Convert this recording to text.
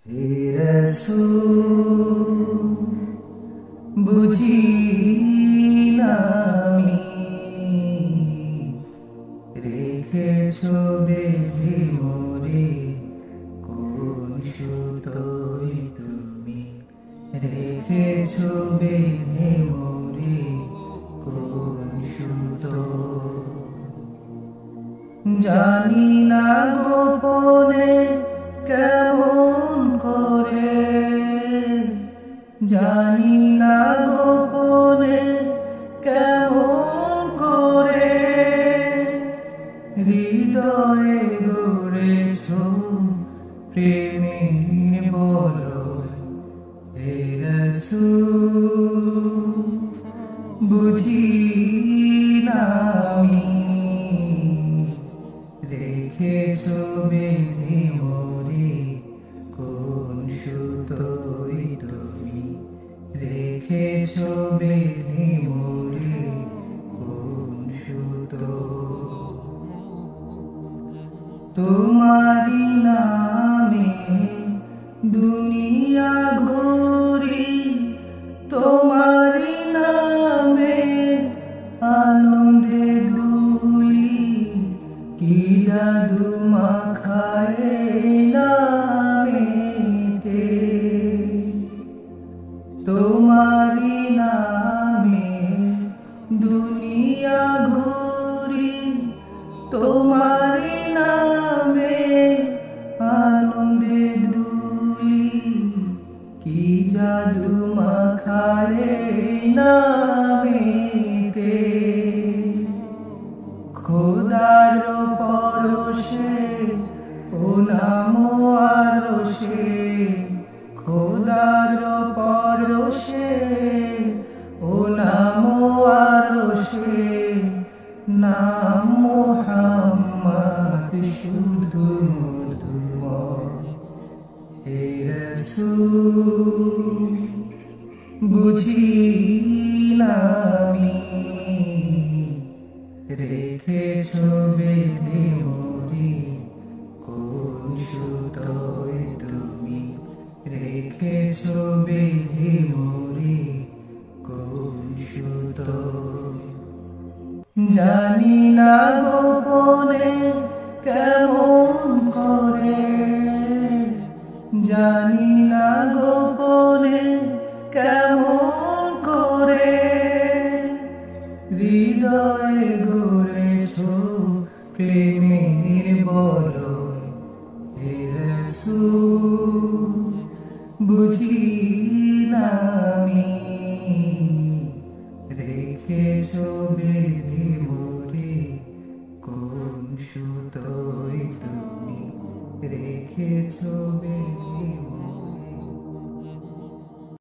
হে রাসূল বুঝি না আমি রেখেছ বেঁধে মোরে কোন সুতোয় তুমি রেখেছ বেঁধে মোরে কোন সুতো জানি না গোপনে কেমন করে জানি না গোপনে কেমন করে হৃদয়ে গড়েছ প্রেমের বলয় হে রাসূল বুঝি না আমি রেখেছ বেঁধে মোরে কোন সুতোয় তুমি রেখেছ বেঁধে মোরে কোন সুতো তোমারি নামে দুনিয়া ঘুরি তোমারি নামে আনন্দে দুলি কি জাদু মাখায়ে নামেতে তোমারি নামে দুনিয়া ঘুরি তোমারি নামে আনন্দে দুলি কি জাদু মাখায়ে নামেতে খোদার পরশে ও নাম আরশে খোদার পরশে ও নাম আরশে নাম মুহাম্মদ শুধু মধুময় হে রাসূল বুঝি না আমি রেখেছ বেঁধে মোরে কোন সুতোয় তুমি রেখেছ বেঁধে মোরে কোন সুতো জানি না গোপনে কেমন করে জানি না গোপনে কেমন করে হৃদয়ে গড়েছ প্রেমের বলয় হে রাসূল বুঝি না আমি রেখেছ বেঁধে মোরে কোন সুতোয় তুমি রেখেছ বেঁধে